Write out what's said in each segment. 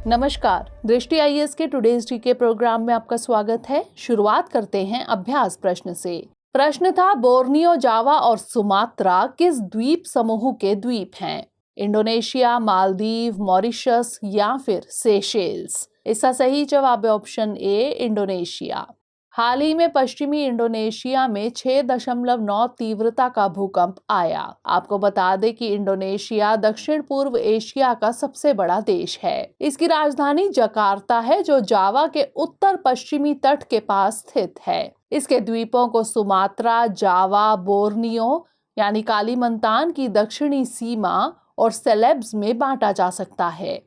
नमस्कार, दृष्टि आईएएस के टुडेज जीके प्रोग्राम में आपका स्वागत है। शुरुआत करते हैं अभ्यास प्रश्न से। प्रश्न था, बोर्नियो, जावा और सुमात्रा किस द्वीप समूह के द्वीप हैं? इंडोनेशिया, मालदीव, मॉरिशस या फिर सेशेल्स? इसका सही जवाब है ऑप्शन ए, इंडोनेशिया। हाल ही में पश्चिमी इंडोनेशिया में 6.9 तीव्रता का भूकंप आया। आपको बता दें कि इंडोनेशिया दक्षिण पूर्व एशिया का सबसे बड़ा देश है। इसकी राजधानी जकार्ता है, जो जावा के उत्तर पश्चिमी तट के पास स्थित है। इसके द्वीपों को सुमात्रा, जावा, बोर्नियो यानी कालीमंतान की दक्षिणी सीमा और सेलेब्स में बांटा जा सकता है,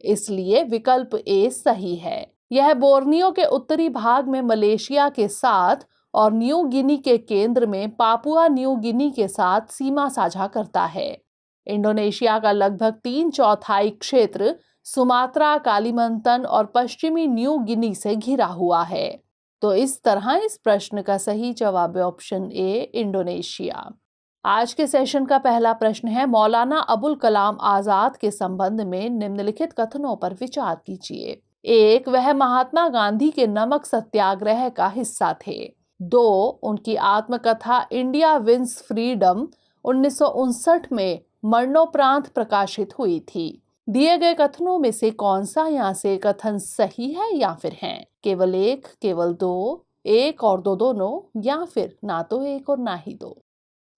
इसलिए विकल्प ए सही है। यह बोर्नियो के उत्तरी भाग में मलेशिया के साथ और न्यू गिनी के केंद्र में पापुआ न्यू गिनी के साथ सीमा साझा करता है। इंडोनेशिया का लगभग 3/4 क्षेत्र सुमात्रा, कालीमंतन और पश्चिमी न्यू गिनी से घिरा हुआ है। तो इस तरह इस प्रश्न का सही जवाब है ऑप्शन ए, इंडोनेशिया। आज के सेशन का पहला प्रश्न है, मौलाना अबुल कलाम आजाद के संबंध में निम्नलिखित कथनों पर विचार कीजिए। 1. वह महात्मा गांधी के नमक सत्याग्रह का हिस्सा थे। 2. उनकी आत्मकथा इंडिया विंस फ्रीडम 1959 में मरणोपरांत प्रकाशित हुई थी। दिए गए कथनों में से कौन सा यहाँ से कथन सही है या फिर हैं? केवल एक, केवल दो, एक और दो दोनों, या फिर ना तो एक और ना ही दो?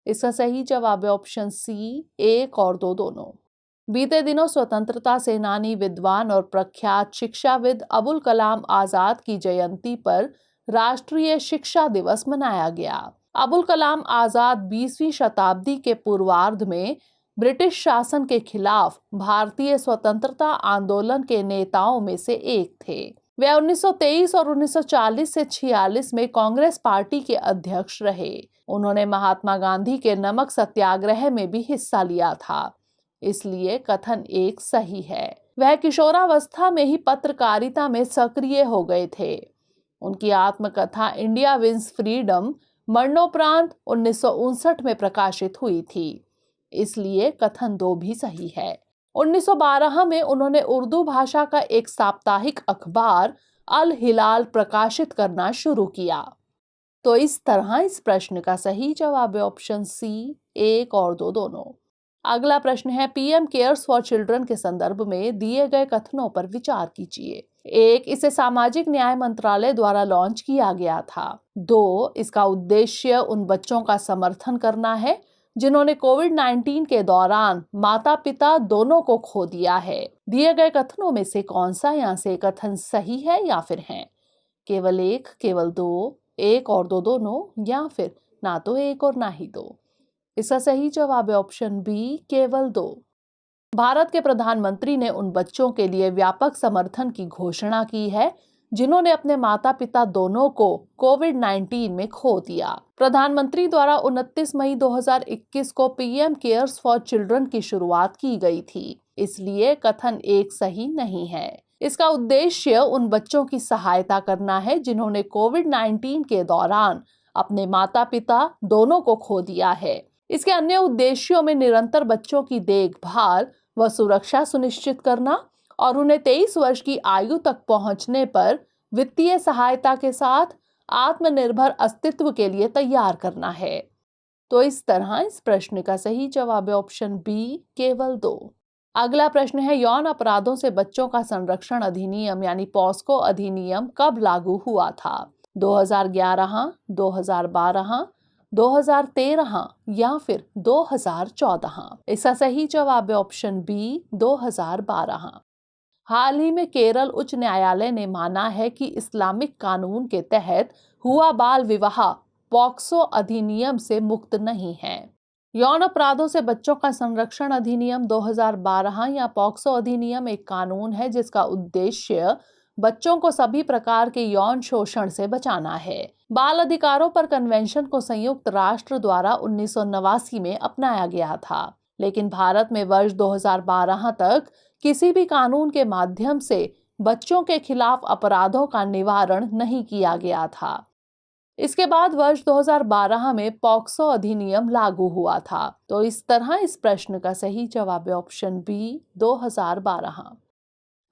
इसका सही जवाब है ऑप्शन सी, एक और दो दोनों। बीते दिनों स्वतंत्रता सेनानी, विद्वान और प्रख्यात शिक्षाविद अबुल कलाम आजाद की जयंती पर राष्ट्रीय शिक्षा दिवस मनाया गया। अबुल कलाम आजाद 20वीं शताब्दी के पूर्वार्ध में ब्रिटिश शासन के खिलाफ भारतीय स्वतंत्रता आंदोलन के नेताओं में से एक थे। वे 1923 और 1940 से 46 में कांग्रेस पार्टी के अध्यक्ष रहे। उन्होंने महात्मा गांधी के नमक सत्याग्रह में भी हिस्सा लिया था, इसलिए कथन एक सही है। वह किशोरावस्था में ही पत्रकारिता में सक्रिय हो गए थे। उनकी आत्मकथा इंडिया विंस फ्रीडम मरणोपरांत 1959 में प्रकाशित हुई थी, इसलिए कथन दो भी सही है। 1912 में उन्होंने उर्दू भाषा का एक साप्ताहिक अखबार अल हिलाल प्रकाशित करना शुरू किया। तो इस तरह इस प्रश्न का सही जवाब है ऑप्शन सी, एक और दो दोनों। अगला प्रश्न है, पीएम केयर्स फॉर चिल्ड्रन के संदर्भ में दिए गए कथनों पर विचार कीजिए। 1. इसे सामाजिक न्याय मंत्रालय द्वारा लॉन्च किया गया था। 2. इसका उद्देश्य उन बच्चों का समर्थन करना है जिन्होंने कोविड-19 के दौरान माता पिता दोनों को खो दिया है। दिए गए कथनों में से कौन सा यहाँ से कथन सही है या फिर हैं? केवल एक, केवल दो, एक और दो दोनों, या फिर ना तो एक और ना ही दो? इसका सही जवाब है ऑप्शन बी, केवल दो। भारत के प्रधानमंत्री ने उन बच्चों के लिए व्यापक समर्थन की घोषणा की है जिन्होंने अपने माता पिता दोनों को कोविड-19 में खो दिया। प्रधानमंत्री द्वारा 29 मई 2021 को पीएम केयर्स फॉर चिल्ड्रन की शुरुआत की गई थी, इसलिए कथन एक सही नहीं है। इसका उद्देश्य उन बच्चों की सहायता करना है जिन्होंने कोविड-19 के दौरान अपने माता पिता दोनों को खो दिया है। इसके अन्य उद्देश्यों में निरंतर बच्चों की देखभाल व सुरक्षा सुनिश्चित करना और उन्हें 23 वर्ष की आयु तक पहुंचने पर वित्तीय सहायता के साथ आत्मनिर्भर अस्तित्व के लिए तैयार करना है। तो इस तरह इस प्रश्न का सही जवाब है ऑप्शन बी, केवल दो। अगला प्रश्न है, यौन अपराधों से बच्चों का संरक्षण अधिनियम यानी पॉस्को अधिनियम कब लागू हुआ था? 2011, 2012, 2013 या फिर 2014? इसका सही जवाब है ऑप्शन बी, 2012। हाल ही में केरल उच्च न्यायालय ने माना है कि इस्लामिक कानून के तहत हुआ बाल विवाह पॉक्सो अधिनियम से मुक्त नहीं है। यौन अपराधों से बच्चों का संरक्षण अधिनियम 2012 या पॉक्सो अधिनियम एक कानून है जिसका उद्देश्य बच्चों को सभी प्रकार के यौन शोषण से बचाना है। बाल अधिकारों पर कन्वेंशन को संयुक्त राष्ट्र द्वारा 1989 में अपनाया गया था, लेकिन भारत में वर्ष 2012 तक किसी भी कानून के माध्यम से बच्चों के खिलाफ अपराधों का निवारण नहीं किया गया था। इसके बाद वर्ष 2012 में पॉक्सो अधिनियम लागू हुआ था। तो इस तरह इस प्रश्न का सही जवाब है ऑप्शन बी, 2012।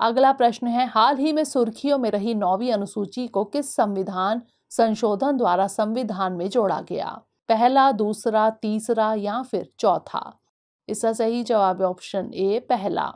अगला प्रश्न है, हाल ही में सुर्खियों में रही 9वीं अनुसूची को किस संविधान संशोधन द्वारा संविधान में जोड़ा गया? पहला, दूसरा, तीसरा या फिर चौथा? इसका सही जवाब है ऑप्शन ए, पहला।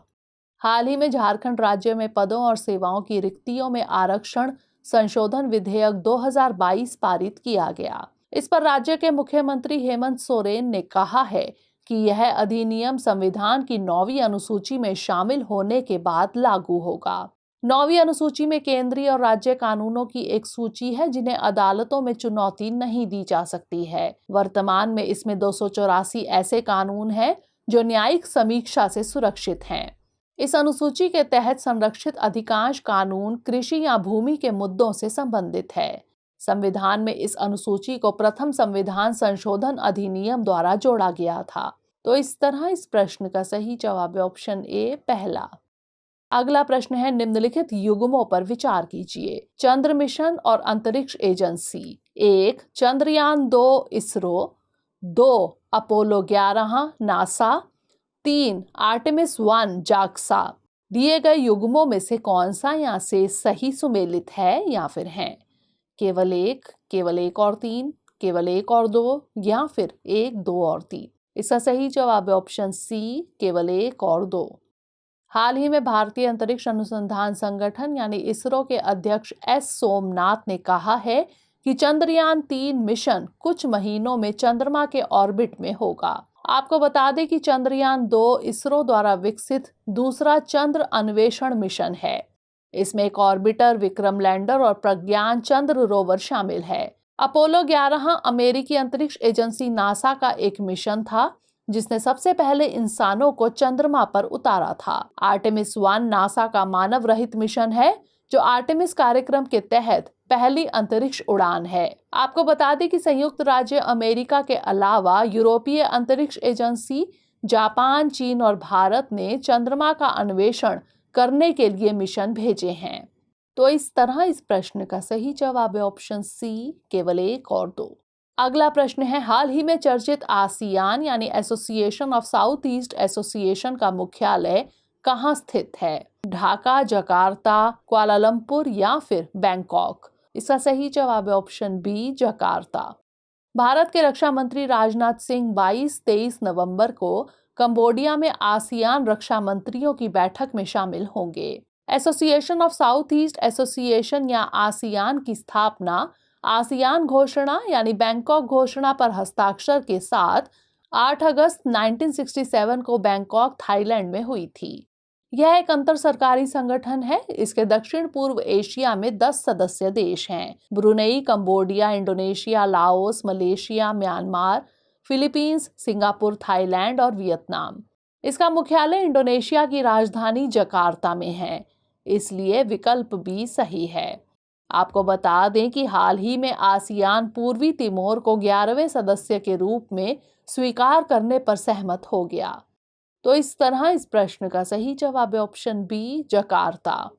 हाल ही में झारखंड राज्य में पदों और सेवाओं की रिक्तियों में आरक्षण संशोधन विधेयक 2022 पारित किया गया। इस पर राज्य के मुख्यमंत्री हेमंत सोरेन ने कहा है कि यह अधिनियम संविधान की 9वीं अनुसूची में शामिल होने के बाद लागू होगा। 9वीं अनुसूची में केंद्रीय और राज्य कानूनों की एक सूची है जिन्हें अदालतों में चुनौती नहीं दी जा सकती है। वर्तमान में इसमें 284 ऐसे कानून हैं जो न्यायिक समीक्षा से सुरक्षित हैं। इस अनुसूची के तहत संरक्षित अधिकांश कानून कृषि या भूमि के मुद्दों से संबंधित है। संविधान में इस अनुसूची को प्रथम संविधान संशोधन अधिनियम द्वारा जोड़ा गया था। तो इस तरह इस प्रश्न का सही जवाब है ऑप्शन ए, पहला। अगला प्रश्न है, निम्नलिखित युग्मों पर विचार कीजिए। चंद्र मिशन और अंतरिक्ष agency. 1 Chandrayaan 2 ISRO, 2 Apollo 11 NASA, 3 Artemis 1 JAXA. दिए गए युग्मों में से कौन सा यहाँ से सही सुमेलित है या फिर हैं? केवल एक और 3, केवल 1 और 2 या फिर 1, 2 और 3? इसका सही जवाब है ऑप्शन सी, केवल 1 और 2। हाल ही में भारतीय अंतरिक्ष अनुसंधान संगठन यानी इसरो के अध्यक्ष एस सोमनाथ ने कहा है कि चंद्रयान 3 मिशन कुछ महीनों में चंद्रमा के ऑर्बिट में होगा। आपको बता दें कि चंद्रयान 2 इसरो द्वारा विकसित दूसरा चंद्र अन्वेषण मिशन है। इसमें एक ऑर्बिटर, विक्रम लैंडर और प्रज्ञान चंद्र रोवर शामिल है। अपोलो 11 अमेरिकी अंतरिक्ष एजेंसी नासा का एक मिशन था जिसने सबसे पहले इंसानों को चंद्रमा पर उतारा था। आर्टेमिस 1 नासा का मानव रहित मिशन है जो आर्टेमिस कार्यक्रम के तहत पहली अंतरिक्ष उड़ान है। आपको बता दें कि संयुक्त राज्य अमेरिका के अलावा यूरोपीय अंतरिक्ष एजेंसी, जापान, चीन और भारत ने चंद्रमा का अन्वेषण करने के लिए मिशन भेजे हैं। तो इस तरह इस प्रश्न का सही जवाब है ऑप्शन सी, केवल 1 और 2। अगला प्रश्न है, हाल ही में चर्चित आसियान यानी association of south east association का मुख्यालय कहाँ स्थित है? ढाका, जकार्ता, कुआलालंपुर या फिर बैंकॉक? इसका सही जवाब है ऑप्शन बी, जकार्ता। भारत के रक्षा मंत्री राजनाथ सिंह 22-23 नवंबर को कंबोडिया में आसियान रक्षा मंत्रियों की बैठक में शामिल होंगे। Association of south east association या आसियान की स्थापना आसियान घोषणा यानी बैंकॉक घोषणा पर हस्ताक्षर के साथ 8 अगस्त 1967 को बैंकॉक, थाईलैंड में हुई थी। यह एक अंतर सरकारी संगठन है। इसके दक्षिण पूर्व एशिया में 10 सदस्य देश हैं: Brunei, Cambodia, Indonesia, Laos, Malaysia, Myanmar, Philippines, Singapore, Thailand और वियतनाम। इसका मुख्यालय इंडोनेशिया की राजधानी जकार्ता में है, इसलिए विकल्प बी सही है। आपको बता दें कि हाल ही में आसियान पूर्वी तिमोर को 11वें सदस्य के रूप में स्वीकार करने पर सहमत हो गया। तो इस तरह इस प्रश्न का सही जवाब है ऑप्शन बी, जकार्ता।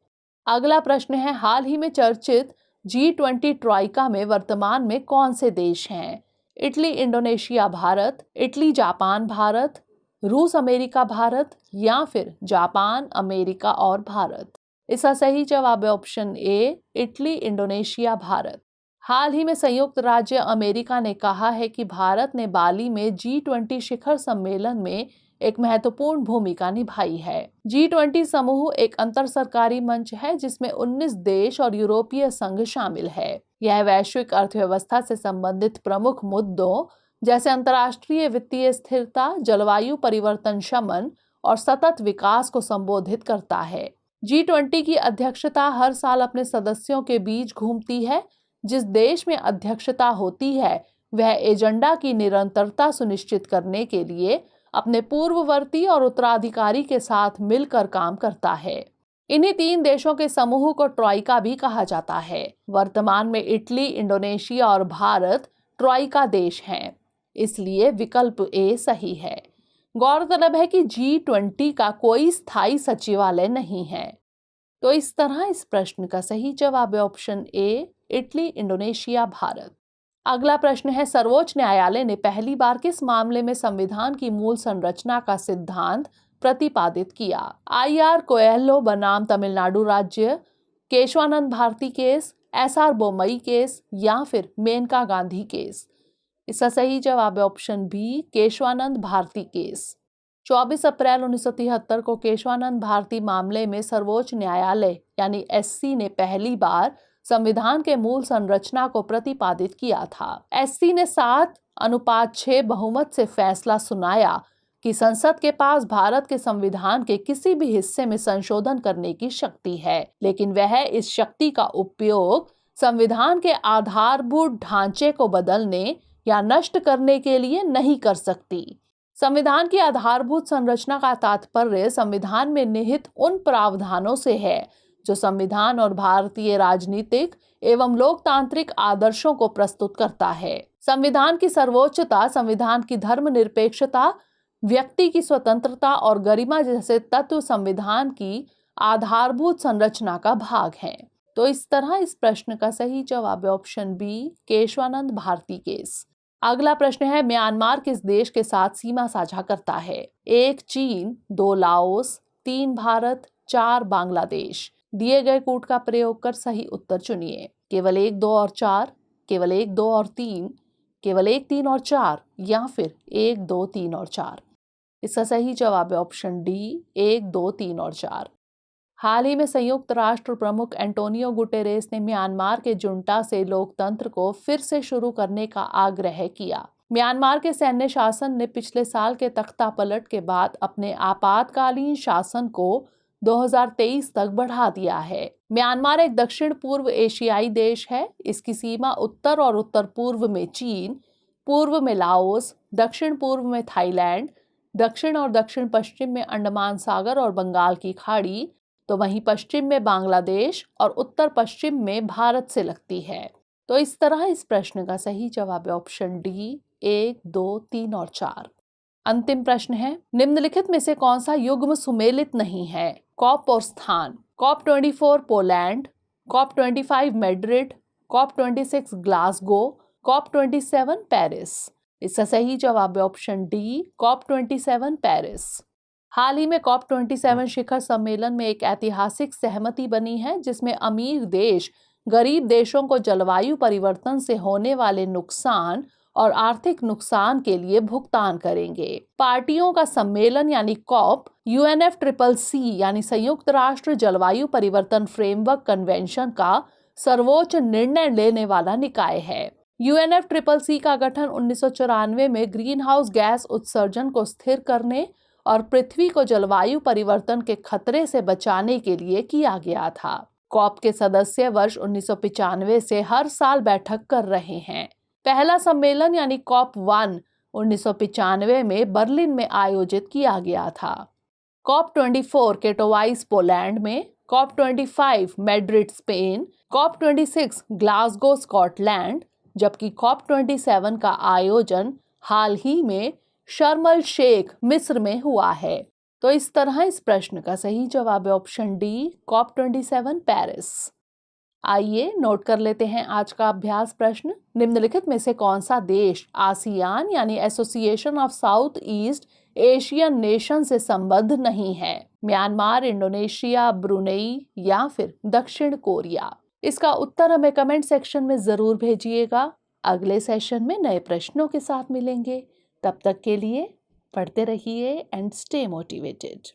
अगला प्रश्न है, हाल ही में चर्चित G20 ट्रॉइका में वर्तमान में कौन से देश हैं? Italy, Indonesia, Bharat, Italy, Japan, Bharat, रूस, अमेरिका, भारत या फिर जापान, अमेरिका और भारत? इसका सही जवाब है option A, Italy, Indonesia, Bharat. हाल ही में संयुक्त राज्य अमेरिका ने कहा है कि भारत ने बाली में G20 शिखर सम्मेलन में एक महत्वपूर्ण भूमिका निभाई है। G20 समूह एक अंतर सरकारी मंच है जिसमें 19 देश और यूरोपीय संघ शामिल है। यह वैश्विक अर्थव्यवस्था से संबंधित प्रमुख मुद्दों जैसे अंतर्राष्ट्रीय वित्तीय स्थिरता, जलवायु परिवर्तन शमन और सतत विकास को संबोधित करता है। G20 की अध्यक्षता हर साल अपने सदस्यों के बीच घूमती है। जिस देश में अध्यक्षता होती है वह एजेंडा की निरंतरता सुनिश्चित करने के लिए अपने पूर्ववर्ती और उत्तराधिकारी के साथ मिलकर काम करता है। इन्हीं 3 देशों के समूह को ट्रॉइका भी कहा जाता है। वर्तमान में इटली, इंडोनेशिया और भारत ट्रॉइका देश हैं, इसलिए विकल्प ए सही है। गौरतलब है कि G20 का कोई स्थायी सचिवालय नहीं है। तो इस तरह इस प्रश्न का सही जवाब है option A, Italy, Indonesia, Bharat. अगला प्रश्न है, सर्वोच्च न्यायालय ने पहली बार किस मामले में संविधान की मूल संरचना का सिद्धांत प्रतिपादित किया? IR कोएल्हो बनाम तमिलनाडु राज्य, Kesavananda Bharati case, SR Bommai case या फिर मेनका गांधी केस? इसका सही जवाब है option B, Kesavananda Bharati case. 24 April 1973 को केशवानंद भारती मामले में सर्वोच्च न्यायालय यानी SC ने पहली बार संविधान के मूल संरचना को प्रतिपादित किया था। SC ने 7:6 बहुमत से फैसला सुनाया कि संसद के पास भारत के संविधान के किसी भी हिस्से में संशोधन करने की शक्ति है, लेकिन वह इस शक्ति का उपयोग संविधान के आधारभूत ढांचे को बदलने या नष्ट करने के लिए नहीं कर सकती। संविधान की आधारभूत संरचना का तात्पर्य संविधान में निहित उन प्रावधानों से है जो संविधान और भारतीय राजनीतिक एवं लोकतांत्रिक आदर्शों को प्रस्तुत करता है। संविधान की सर्वोच्चता, संविधान की धर्मनिरपेक्षता, व्यक्ति की स्वतंत्रता और गरिमा जैसे तत्व संविधान की आधारभूत संरचना का भाग हैं। तो इस तरह इस प्रश्न का सही जवाब है option B, Kesavananda Bharati case. अगला प्रश्न है, म्यांमार किस देश के साथ सीमा साझा करता है? 1 चीन, 2 लाओस, 3 भारत, 4 बांग्लादेश। दिए गए कूट का प्रयोग कर सही उत्तर चुनिए। केवल 1, 2 और 4, केवल 1, 2 और 3, केवल 1, 3 और 4 या फिर 1, 2, 3 और 4? इसका सही जवाब है ऑप्शन डी, 1, 2, 3 और 4। हाल ही में संयुक्त राष्ट्र प्रमुख एंटोनियो गुटेरेस ने म्यांमार के जुंटा से लोकतंत्र को फिर से शुरू करने का आग्रह किया। म्यांमार के सैन्य शासन ने पिछले साल के तख्तापलट के बाद अपने आपातकालीन शासन को 2023 तक बढ़ा दिया है। म्यांमार एक दक्षिण पूर्व एशियाई देश है। इसकी सीमा उत्तर और उत्तर पूर्व में चीन, पूर्व में लाओस, दक्षिण पूर्व में थाईलैंड, दक्षिण और दक्षिण पश्चिम में अंडमान सागर और बंगाल की खाड़ी, तो वहीं पश्चिम में बांग्लादेश और उत्तर पश्चिम में भारत से लगती है। तो इस तरह इस प्रश्न का सही जवाब है ऑप्शन डी, 1, 2, 3 और 4। अंतिम प्रश्न है, निम्नलिखित में से कौन सा युग्म सुमेलित नहीं है? कॉप और स्थान। COP24 Poland, COP25 Madrid, COP26 Glasgow, COP27 Paris. इसका सही जवाब है ऑप्शन डी, COP27 पेरिस। हाल ही में COP27 शिखर सम्मेलन में एक ऐतिहासिक सहमति बनी है जिसमें अमीर देश गरीब देशों को जलवायु परिवर्तन से होने वाले नुकसान और आर्थिक नुकसान के लिए भुगतान करेंगे। पार्टियों का सम्मेलन यानी COP UNFCCC यानी संयुक्त राष्ट्र जलवायु परिवर्तन फ्रेमवर्क कन्वेंशन का सर्वोच्च निर्णय लेने वाला निकाय है। UNFCCC का गठन 1994 में ग्रीन हाउस गैस उत्सर्जन को स्थिर करने और पृथ्वी को जलवायु परिवर्तन के खतरे से बचाने के लिए किया गया था। COP के सदस्य वर्ष 1995 से हर साल बैठक कर रहे हैं। पहला सम्मेलन यानी COP1 1995 में बर्लिन में आयोजित किया गया था। COP24 केटोवाइस पोलैंड में, COP25 Madrid Spain, COP26 Glasgow Scotland, जबकि COP27 का आयोजन हाल ही में शर्म अल शेख मिस्र में हुआ है। तो इस तरह इस प्रश्न का सही जवाब है ऑप्शन डी, COP27 पेरिस। आइए नोट कर लेते हैं आज का अभ्यास प्रश्न। निम्नलिखित में से कौन सा देश आसियान यानी association of south east Asian nation से संबद्ध नहीं है? म्यांमार, इंडोनेशिया, ब्रुनेई या फिर दक्षिण कोरिया? इसका उत्तर हमें कमेंट सेक्शन में जरूर भेजिएगा। अगले सेशन में नए प्रश्नों के साथ मिलेंगे। तब तक के लिए पढ़ते रहिए एंड स्टे मोटिवेटेड।